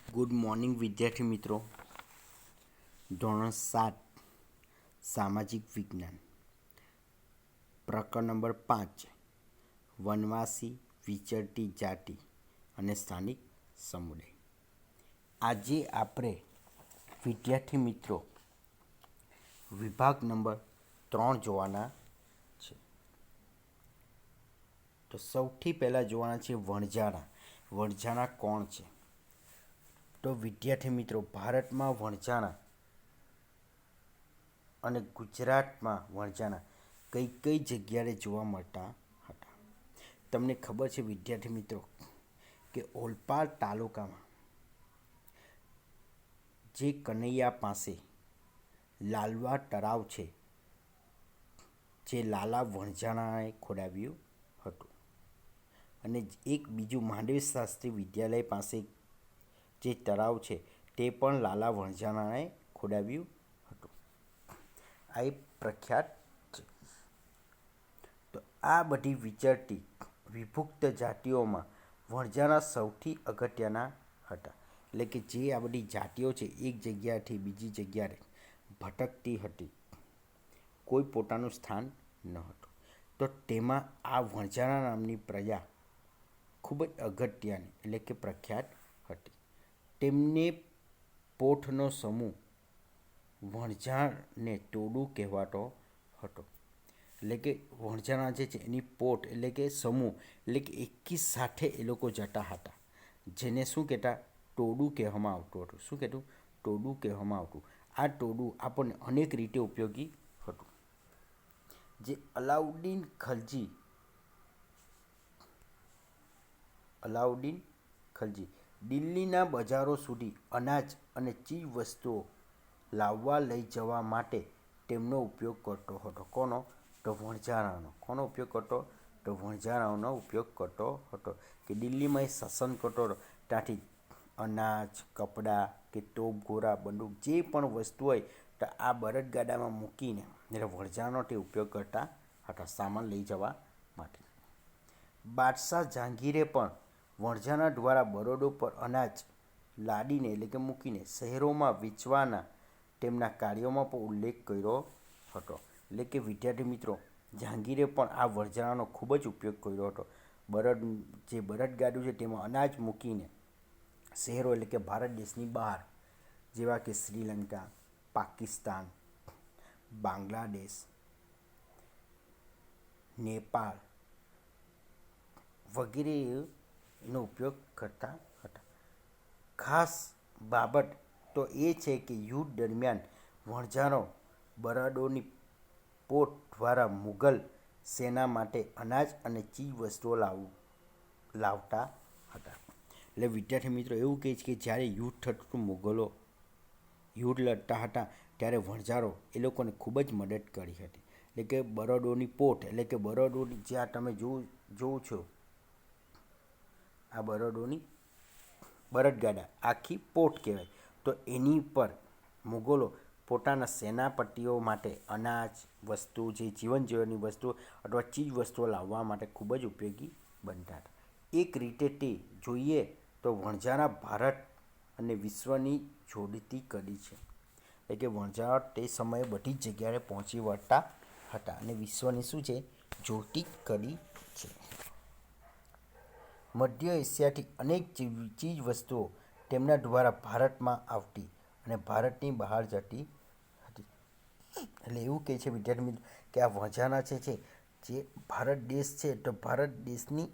Good morning વિદ્યાર્થી મિત્રો. ધોરણ 7 સામાજિક વિજ્ઞાન પ્રકરણ નંબર 5 વનવાસી વિચરતી જાતિ અને સ્થાનિક સમુદાય. આજે આપણે વિદ્યાર્થી મિત્રો વિભાગ નંબર 3 જોવાના છે. તો સૌથી પહેલાં જોવાના છે વણઝારા. વણઝારા કોણ છે? તો વિદ્યાર્થી મિત્રો, ભારતમાં વણઝારા અને ગુજરાતમાં વણઝારા કઈ કઈ જગ્યાએ જોવા મળતા હતા? તમને ખબર છે વિદ્યાર્થી મિત્રો કે ઓલપાડ તાલુકામાં જે કનૈયા પાસે લાલવા તળાવ છે, જે લાલા વણઝારાએ ખોદાવ્યું હતું, અને એક બીજું મહાદેવ શાસ્ત્રી વિદ્યાલય પાસે જે તળાવ છે તે પણ લાલા વણઝારાએ ખોદાવ્યું હતું. આ એક પ્રખ્યાત છે. તો આ બધી વિચરતી વિભુક્ત જાતિઓમાં વણઝારા સૌથી અગત્યના હતા. એટલે કે જે આ બધી જાતિઓ છે એક જગ્યાએથી બીજી જગ્યાએ ભટકતી હતી, કોઈ પોતાનું સ્થાન ન હતું. તો તેમાં આ વણઝારા નામની પ્રજા ખૂબ જ અગત્યની એટલે કે પ્રખ્યાત હતી. તેમને પોઠનો સમૂહ વણઝારને ટોળું કહેવાતો હતો. એટલે કે વણઝારા જે છે એની પોઠ એટલે કે સમૂહ એટલે કે એકી સાથે એ લોકો જતા હતા, જેને શું કહેતા? ટોળું કહેવામાં આવતું હતું. શું કહેતું? ટોળું કહેવામાં આવતું. આ ટોળું આપણને અનેક રીતે ઉપયોગી હતું. જે અલાઉદ્દીન ખલજી દિલ્હીના બજારો સુધી અનાજ અને ચીજ વસ્તુઓ લાવવા લઈ જવા માટે તેમનો ઉપયોગ કરતો હતો. કોનો? તો વણઝારાનો. કોનો ઉપયોગ કરતો? તો વણઝારાનો ઉપયોગ કરતો હતો. કે દિલ્હીમાં એ શાસન કરતો હતો, ત્યાંથી અનાજ, કપડાં કે તોપ ઘોડા બંદૂક જે પણ વસ્તુ હોય તો આ બળદગાડામાં મૂકીને એટલે વણઝારાનો તે ઉપયોગ કરતા હતા સામાન લઈ જવા માટે. બાદશાહ જહાંગીરે પણ વણઝારા દ્વારા બરોડો પર અનાજ લાદીને એટલે કે મૂકીને શહેરોમાં વેચવાના તેમના કાર્યોમાં પણ ઉલ્લેખ કર્યો હતો. એટલે કે વિદ્યાર્થી મિત્રો, જહાંગીરે પણ આ વણઝારાનો ખૂબ જ ઉપયોગ કર્યો હતો. જે બળદગાડું છે તેમાં અનાજ મૂકીને શહેરો એટલે કે ભારત દેશની બહાર, જેવા કે શ્રીલંકા, પાકિસ્તાન, બાંગ્લાદેશ, નેપાળ વગેરે એનો ઉપયોગ કરતા હતા. ખાસ બાબત તો એ છે કે યુદ્ધ દરમિયાન વણઝારો બરડોની પોટ દ્વારા મુગલ સેના માટે અનાજ અને ચીજ વસ્તુઓ લાવતા હતા. એટલે વિદ્યાર્થી મિત્રો એવું કહે છે કે જ્યારે યુદ્ધ થતું હતું, મુગલો યુદ્ધ લડતા હતા, ત્યારે વણઝારો એ લોકોને ખૂબ જ મદદ કરી હતી. એટલે કે બરોડોની પોટ એટલે કે બરોડોની જ્યાં તમે જોવો છો આ બળદગાડા આખી પોટ કહેવાય. તો એની પર મુગલો પોતાના સેનાપતિઓ માટે અનાજ વસ્તુ, જે જીવન જીવનની વસ્તુઓ અથવા ચીજ વસ્તુઓ લાવવા માટે ખૂબ જ ઉપયોગી બનતા હતા. એક રીતે તે જોઈએ તો વણઝારા ભારત અને વિશ્વની જોડતી કડી છે. એટલે કે વણઝારા તે સમયે બધી જ જગ્યાએ પહોંચી વળતા હતા અને વિશ્વની શું છે? જોડતી કડી છે. મધ્ય એશિયાથી અનેક ચીજ વસ્તુઓ તેમના દ્વારા ભારતમાં આવતી અને ભારતની બહાર જતી હતી. એટલે એવું કહે છે વિદ્યાર્થી મિત્રો કે આ વણઝારા છે જે ભારત દેશ છે, તો ભારત દેશની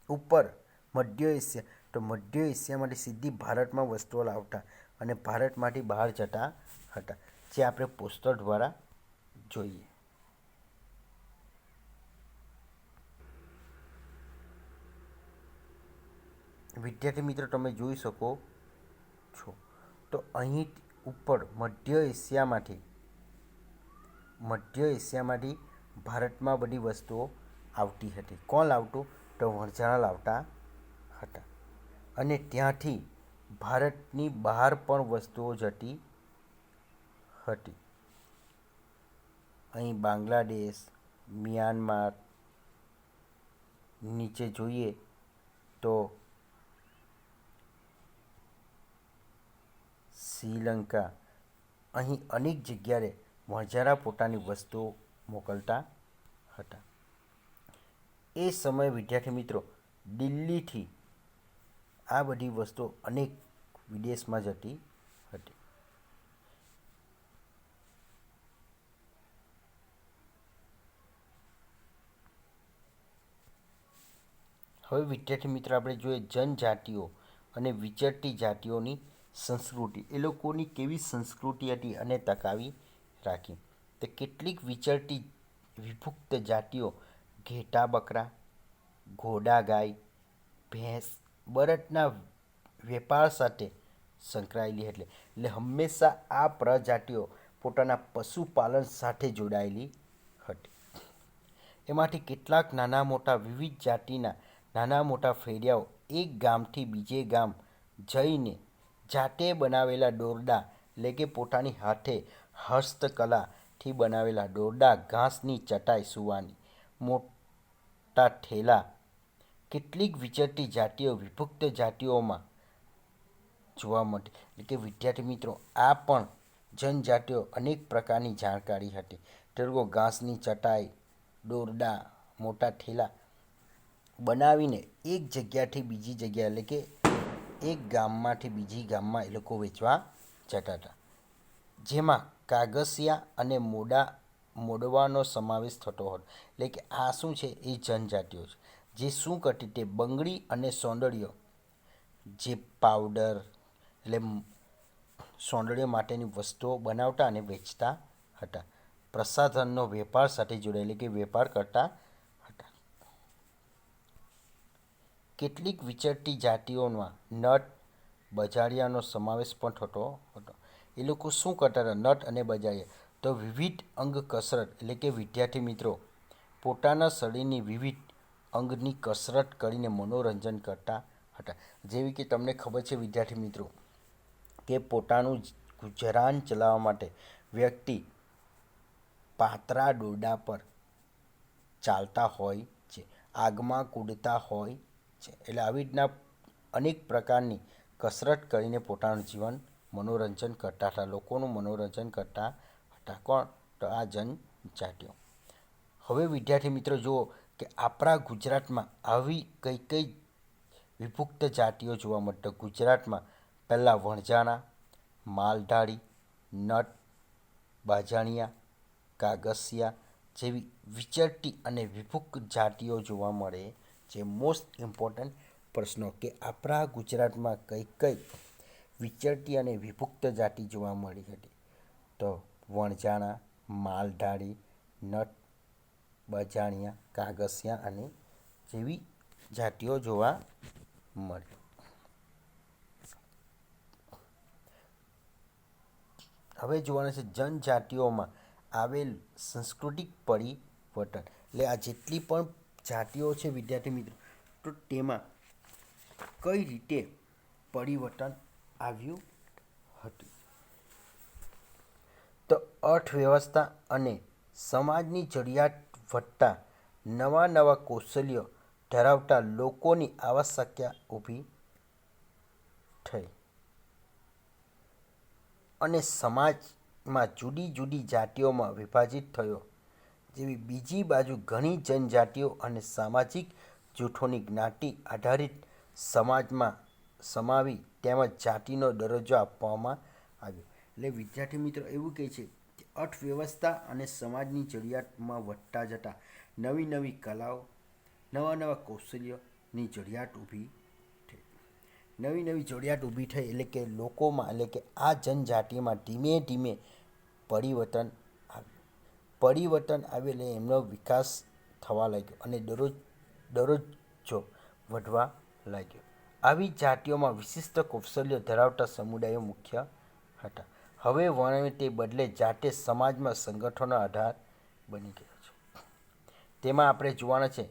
ઉપર મધ્ય એશિયા, તો મધ્ય એશિયામાંથી સીધી ભારતમાં વસ્તુઓ લાવતા અને ભારતમાંથી બહાર જતા હતા, જે આપણે પોસ્ટર દ્વારા જોઈએ. વિદ્યાર્થી મિત્રો, તમે જોઈ શકો છો તો અહીં ઉપર મધ્ય એશિયામાંથી ભારતમાં બધી વસ્તુઓ આવતી હતી. કોણ લાવતું? તો વણઝારા લાવતા હતા. અને ત્યાંથી ભારતની બહાર પણ વસ્તુઓ જતી હતી. અહીં બાંગ્લાદેશ, મ્યાનમાર, નીચે જોઈએ તો શ્રીલંકા અહીં અનેક જગ્યાએ વણઝારા પોતાની વસ્તુઓ મોકલતા હતા. એ સમયે વિદ્યાર્થી મિત્રો દિલ્હીથી આ બધી વસ્તુઓ અનેક વિદેશમાં જતી હતી. હવે વિદ્યાર્થી મિત્રો આપણે જોઈએ જનજાતિઓ અને વિચરતી જાતિઓની સંસ્કૃતિ. એ લોકોની કેવી સંસ્કૃતિ હતી અને ટકાવી રાખી. તો કેટલીક વિચરતી વિભુક્ત જાતિઓ ઘેટા બકરા, ઘોડા ગાય, ભેંસ, બળદના વેપાર સાથે સંકળાયેલી એટલે હંમેશા આ પ્રજાતિઓ પોતાના પશુપાલન સાથે જોડાયેલી હતી. એમાંથી કેટલાક નાના મોટા વિવિધ જાતિના નાના મોટા ફેરિયાઓ એક ગામથી બીજે ગામ જઈને જાતે બનાવેલા દોરડા એટલે કે પોતાની હાથે હસ્તકલાથી બનાવેલા દોરડા, ઘાસની ચટાઈ સૂવાની મોટા ઠેલા. કેટલીક વિચરતી જાતિઓ વિભુક્ત જાતિઓમાં જોવા મળતી. એટલે કે વિદ્યાર્થી મિત્રો આ પણ જનજાતિઓ અનેક પ્રકારની જાણકારી હતી. તે લોકો ઘાસની ચટાઈ, દોરડા, મોટા ઠેલા બનાવીને એક જગ્યાથી બીજી જગ્યા એટલે કે એક ગામમાંથી બીજી ગામમાં એ લોકો વેચવા જતા હતા. જેમાં કાગસિયા અને મોડવાનો સમાવેશ થતો હતો. એટલે કે આ શું છે એ જનજાતિઓ છે જે શું કરતી તે બંગડી અને સૌંદર્ય જે પાવડર એટલે સૌંદર્ય માટેની વસ્તુઓ બનાવતા અને વેચતા હતા. પ્રસાધનનો વેપાર સાથે જોડાયેલી કે વેપાર કરતા હતા. કેટલીક વિચરતી જાતિઓમાં નટ બજારિયાનો સમાવેશ પણ થતો હતો. એ લોકો શું કરતા હતા નટ અને બજારિયા તો વિવિધ અંગ કસરત એટલે કે વિદ્યાર્થી મિત્રો પોતાના શરીરની વિવિધ અંગની કસરત કરીને મનોરંજન કરતા હતા. જેવી કે તમને ખબર છે વિદ્યાર્થી મિત્રો કે પોતાનું ગુજરાન ચલાવવા માટે વ્યક્તિ પાતળા દોરડા પર ચાલતા હોય છે, આગમાં કૂદતા હોય છે. એટલે આવી રીતના અનેક પ્રકારની કસરત કરીને પોતાનું જીવન મનોરંજન કરતા હતા. લોકોનું મનોરંજન કરતા હતા. કોણ? તો આ જનજાતિઓ. હવે વિદ્યાર્થી મિત્રો જુઓ કે આપણા ગુજરાતમાં આવી કઈ કઈ વિભુક્ત જાતિઓ જોવા મળતી. ગુજરાતમાં પહેલાં વણઝારા, માલધારી, નટ, બાજાણિયા, કાગસિયા જેવી વિચરતી અને વિભુક્ત જાતિઓ જોવા મળે છે. મોસ્ટ ઇમ્પોર્ટન્ટ પ્રશ્નો કે આપણા ગુજરાતમાં કઈ કઈ વિચરતી અને વિભુક્ત જાતિ જોવા મળી હતી. તો વણઝારા, માલધારી, નટ, બાજાણિયા, કાગસિયા અને જેવી જાતિઓ જોવા મળી. હવે જોવાના છે જનજાતિઓમાં આવેલ સાંસ્કૃતિક પરિવર્તન. એટલે આ જેટલી પણ જાતિઓ છે વિદ્યાર્થી મિત્રો તો તેમાં કઈ રીતે પરિવર્તન આવ્યું હતું. તો અર્થવ્યવસ્થા અને સમાજની જરૂરિયાત વધતા નવા નવા કૌશલ્યો ધરાવતા લોકોની આવશ્યકતા ઊભી થઈ અને સમાજમાં જુદી જુદી જાતિઓમાં વિભાજિત થયો. જેવી બીજી બાજુ ઘણી જનજાતિઓ અને સામાજિક જૂથોની જ્ઞાતિ આધારિત સમાજમાં સમાવી તેમજ જાતિનો દરજ્જો આપવામાં આવ્યો. એટલે વિદ્યાર્થી મિત્રો એવું કહે છે કે અર્થવ્યવસ્થા અને સમાજની જરૂરિયાતમાં વધતા જતા નવી નવી કલાઓ, નવા નવા કૌશલ્યોની જરૂરિયાત ઊભી થઈ. નવી નવી જરૂરિયાત ઊભી થઈ એટલે કે લોકોમાં એટલે કે આ જનજાતિમાં ધીમે ધીમે પરિવર્તન આવ્યું. પરિવર્તન આવ્યું એટલે એમનો વિકાસ થવા લાગ્યો અને દરજ્જો વધવા લાગ્યો. આવી જાતિઓમાં વિશિષ્ટ કૌશલ્યો ધરાવતા સમુદાયો મુખ્ય હતા. હવે વર્ણવે તે બદલે જાતે સમાજમાં સંગઠનનો આધાર બની ગયો છે. તેમાં આપણે જોવાના છે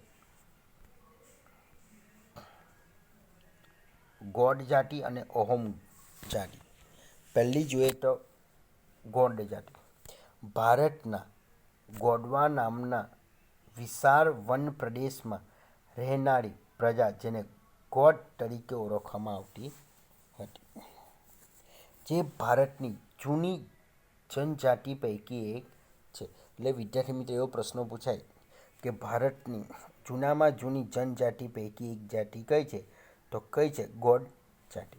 ગોંડ જાતિ અને અહોમ જાતિ. પહેલી જોઈએ તો ગોંડ જાતિ. ભારતના ગોંડવા નામના વિશાળ વન પ્રદેશમાં રહેનારી પ્રજા જેને ગોંડ તરીકે ઓળખવામાં આવતી હતી. જે ભારતની જૂની જનજાતિ પૈકી એક છે. એટલે વિદ્યાર્થી મિત્રો એવો પ્રશ્ન પૂછાય કે ભારતની જૂનામાં જૂની જનજાતિ પૈકી એક જાતિ કઈ છે? તો કઈ છે? ગોંડ જાતિ.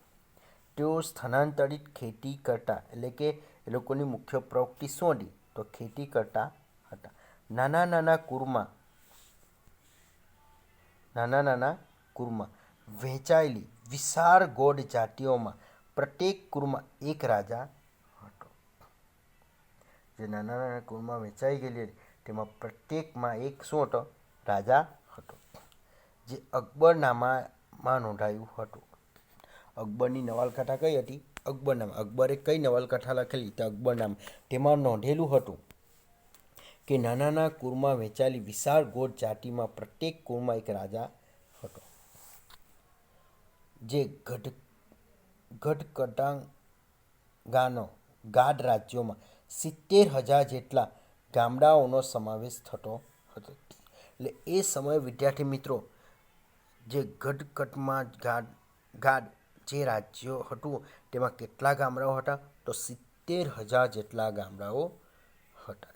તેઓ સ્થાનાંતરિત ખેતી કરતા, એટલે કે એ લોકોની મુખ્ય પ્રવૃત્તિ શું હતી? તો ખેતી કરતા હતા. નાના નાના કુળમાં વહેંચાયેલી વિશાળ ગોંડ જાતિઓમાં પ્રત્યેક કુળમાં એક રાજા હતો. જે નાના નાના કુળમાં વહેંચાઈ ગયેલી હતી તેમાં પ્રત્યેકમાં એક શું હતો? રાજા હતો. જે અકબરનામામાં નોંધાયું હતું. અકબરની નવલકથા કઈ હતી? અકબરનામા. અકબરે કઈ નવલકથા લખેલી? તો અકબરનામા. તેમાં નોંધેલું હતું કે નાના નાના કુળમાં વહેંચાયેલી વિશાળ ગોંડ જાતિમાં પ્રત્યેક કુળમાં એક રાજા હતો. જે ગાઢ રાજ્યોમાં 70,000 જેટલા ગામડાઓનો સમાવેશ થતો હતો. એટલે એ સમયે વિદ્યાર્થી મિત્રો જે ગાઢ જે રાજ્યો હતું તેમાં કેટલા ગામડાઓ હતા? તો 70,000 જેટલા ગામડાઓ હતા.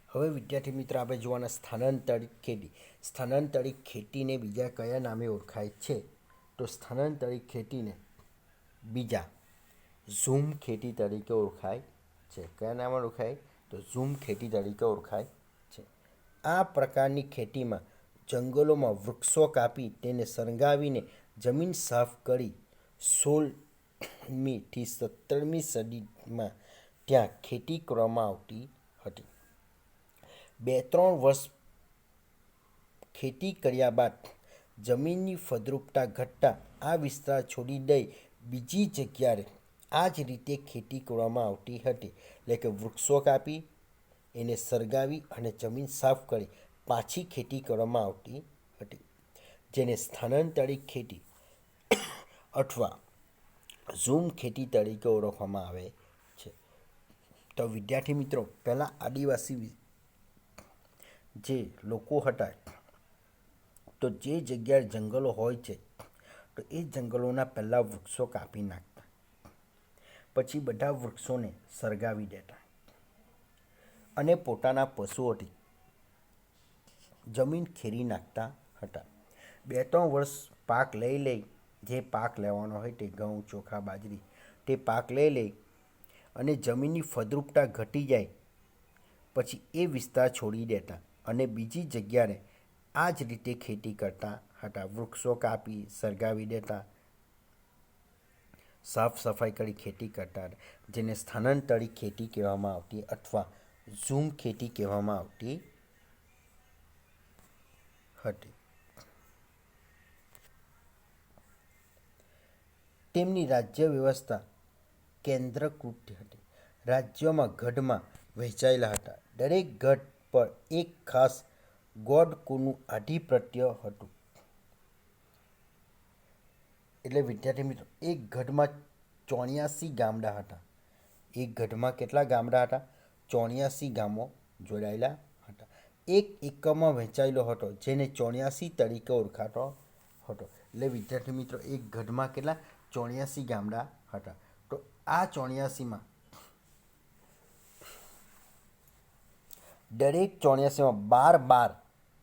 હવે વિદ્યાર્થી મિત્રો આપણે જોવાના સ્થાનાંતરિત ખેતી. સ્થાનાંતરિત ખેતીને બીજા કયા નામે ઓળખાય છે? તો સ્થાનાંતરિત ખેતીને બીજા ઝૂમ ખેતી તરીકે ઓળખાય છે. કયા નામે ઓળખાય? તો ઝૂમ ખેતી તરીકે ઓળખાય છે. આ પ્રકારની ખેતીમાં જંગલોમાં વૃક્ષો કાપી તેને સળગાવીને જમીન સાફ કરી 16મી થી 17મી સદીમાં ત્યાં ખેતી કરવામાં આવતી હતી. 2-3 વર્ષ ખેતી કર્યા બાદ જમીનની ફળદ્રુપતા ઘટતા આ વિસ્તાર છોડી દઈ બીજી જગ્યાએ આ જ રીતે ખેતી કરવામાં આવતી હતી. એટલે કે વૃક્ષો કાપી એને સળગાવી અને જમીન સાફ કરી પાછી ખેતી કરવામાં આવતી હતી, જેને સ્થાનાંતરિત ખેતી અથવા ઝૂમ ખેતી તરીકે ઓળખવામાં આવે છે. તો વિદ્યાર્થી મિત્રો, પહેલાં આદિવાસી જે લોકો હતા તો જે જગ્યાએ જંગલો હોય છે તો એ જંગલોના પહેલાં વૃક્ષો કાપી નાખતા, પછી બધા વૃક્ષોને સળગાવી દેતા અને પોતાના પશુઓથી જમીન ખેડી નાખતા હતા. 2-3 વર્ષ પાક લઈ જે પાક લેવાનો હોય તે ઘઉં, ચોખા, બાજરી તે પાક લઈ અને જમીનની ફળદ્રુપતા ઘટી જાય પછી એ વિસ્તાર છોડી દેતા અને બીજી જગ્યાએ આ જ રીતે ખેતી કરતા હતા. વૃક્ષો કાપી સળગાવી દેતા, સાફ સફાઈ કરી ખેતી કરતા હતા, જેને સ્થાનાંતરિત ખેતી કહેવામાં આવતી અથવા ઝૂમ ખેતી કહેવામાં આવતી હતી. તેમની રાજ્ય વ્યવસ્થા કેન્દ્રકૃત હતી. રાજ્યોમાં ગઢમાં વહેંચાયેલા હતા. દરેક ગઢ પર એક ખાસ ગોંડ કુળનું આધિપત્ય હતું. એટલે વિદ્યાર્થી મિત્રો, એક ગઢમાં 84 ગામડા હતા. એક ગઢમાં કેટલા ગામડા હતા? 84 ગામો જોડાયેલા હતા. એક એકમમાં વહેંચાયેલો હતો જેને 84 તરીકે ઓળખાતો હતો. એટલે વિદ્યાર્થી મિત્રો, એક ગઢમાં કેટલા? 84 ગામડા હતા. તો આ 84માં દરેક 84માં 12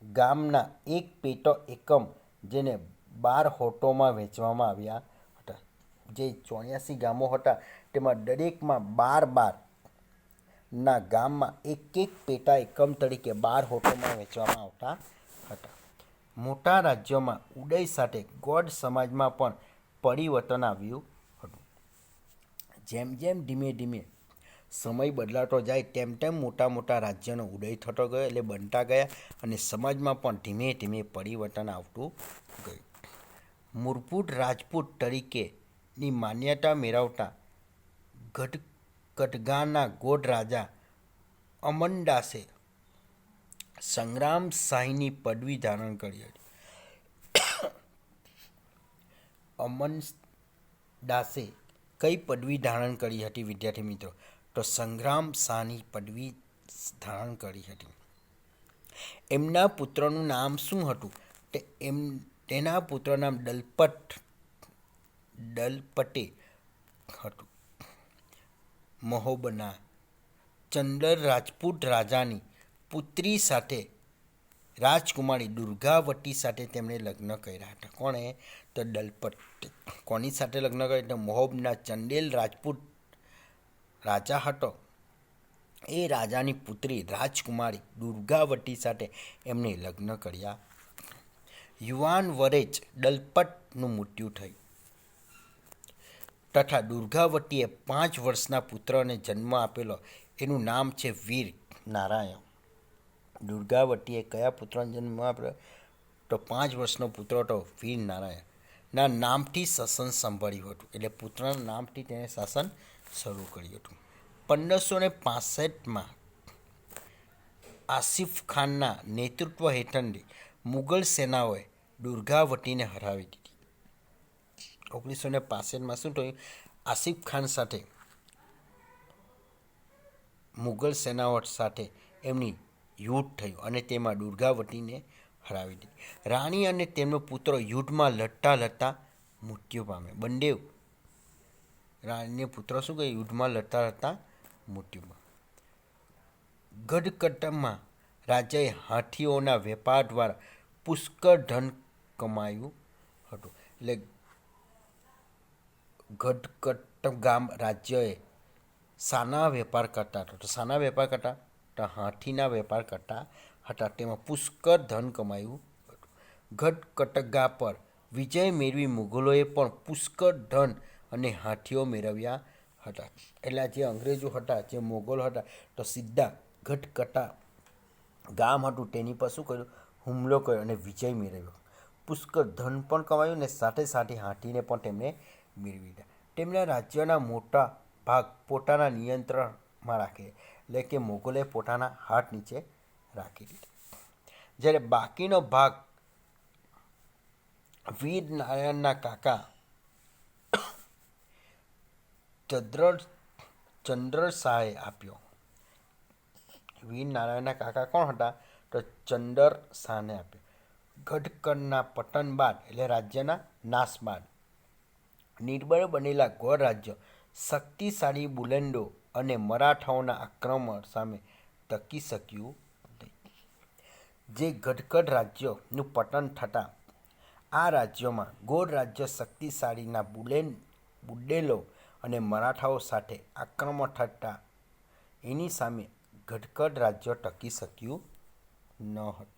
ગામના એક પેટા એકમ જેને 12 હોટોમાં વહેંચવામાં આવ્યા હતા. જે 84 ગામો હતા તેમાં દરેકમાં 12 ના ગામમાં એક એક પેટા એકમ તરીકે 12 હોટોમાં વહેંચવામાં આવતા હતા. મોટા રાજ્યોમાં ઉદય સાથે ગોંડ સમાજમાં પણ પરિવર્તન આવ્યું હતું. જેમ જેમ ધીમે ધીમે સમય બદલાતો જાય તેમ તેમ મોટા રાજ્યનો ઉદય થતો ગયો, એટલે બનતા ગયા અને સમાજમાં પણ ધીમે ધીમે પરિવર્તન આવતું ગયું. મૂળભૂત રાજપૂત તરીકેની માન્યતા મેળવતા કટગાના ગોંડ રાજા અમનદાસે સંગ્રામ શાહીની પદવી ધારણ કરી હતી. અમનદાસે કઈ પદવી ધારણ કરી હતી વિદ્યાર્થી મિત્રો? તો સંગ્રામ શાહની પદવી ધારણ કરી હતી. એમના પુત્રનું નામ શું હતું? તેના પુત્રનું નામ દલપતે હતું. મહોબના ચંદર રાજપૂત રાજાની પુત્રી સાથે રાજકુમારી દુર્ગાવતી સાથે તેમણે લગ્ન કર્યા હતા. કોણે? તો દલપત. કોની સાથે લગ્ન કર્યા? તો મહોબના ચંદેલ રાજપૂત રાજા હતો. એ રાજાની પુત્રી રાજકુમારી દુર્ગાવતી સાથે એમને લગ્ન કર્યા. યુવાન વરે જ દલપતનું મૃત્યુ થયું તથા દુર્ગાવતીએ 5 વર્ષના પુત્રને જન્મ આપેલો. એનું નામ છે વીર નારાયણ. દુર્ગાવતીએ કયા પુત્રને જન્મ આપ્યો? તો 5 વર્ષનો પુત્ર હતો વીર નારાયણ ના નામથી શાસન સંભાળ્યું હતું. એટલે પુત્રના નામથી તેણે શાસન શરૂ કર્યું હતું. 1565માં આસિફ ખાનના નેતૃત્વ હેઠળની મુગલ સેનાઓએ દુર્ગાવતીને હરાવી દીધી. 1965માં શું થયું? આસિફ ખાન સાથે મુગલ સેનાઓ સાથે એમની યુદ્ધ થયું અને તેમાં દુર્ગાવતીને હરાવી દીધી. રાણી અને તેમનો પુત્ર યુદ્ધમાં લડતા લડતા મૃત્યુ પામે. બંને રાણીને પુત્ર શું કહે? યુદ્ધમાં લડતા લડતા મૃત્યુ પામે. ગઢકટ્ટમાં રાજાએ હાથીઓના વેપાર દ્વારા પુષ્કળ ધન કમાયું હતું. એટલે ગઢકટ્ટ ગામ રાજ્યએ શાના વેપાર કરતા હતા? તો શાના વેપાર કરતા? તો હાથીના વેપાર કરતા હતા. તેમાં પુષ્કળ ધન કમાયું હતું. ગઢકટ્ટગા પર વિજય મેળવી મુગલોએ પણ પુષ્કળ ધન અને હાથીઓ મેળવ્યા હતા. એટલે જે અંગ્રેજો હતા, જે મોગલો હતા, તો સીધા ગઢકટ્ટા ગામ હતું તેની પર શું કર્યું? હુમલો કર્યો અને વિજય મેળવ્યો. પુષ્કળ ધન પણ કમાયું ને સાથે સાથે હાથીને પણ તેમણે મેળવી લીધા. તેમના રાજ્યના મોટા ભાગ પોતાના નિયંત્રણમાં રાખે, એટલે કે મોગલે પોતાના હાથ નીચે રાખી દીધા. જ્યારે બાકીનો ભાગ વીર નારાયણના કાકા ચંદ્ર શાહે આપ્યો. વીર નારાયણના કાકા કોણ હતા? તો ચંદર શાહને આપ્યો. ગઢકરના પતન બાદ, એટલે રાજ્યના નાશ બાદ, નિર્બળ બનેલા ગોળ રાજ્ય શક્તિશાળી બુલેન્ડો અને મરાઠાઓના આક્રમણ સામે ટકી શક્યું નહીં. જે ગઢકડ રાજ્યનું પતન થતાં આ રાજ્યોમાં ગોળ રાજ્ય શક્તિશાળીના બુંદેલો અને મરાઠાઓ સાથે આક્રમણ થતાં એની સામે ગઢકડ રાજ્ય ટકી શક્યું ન હતું.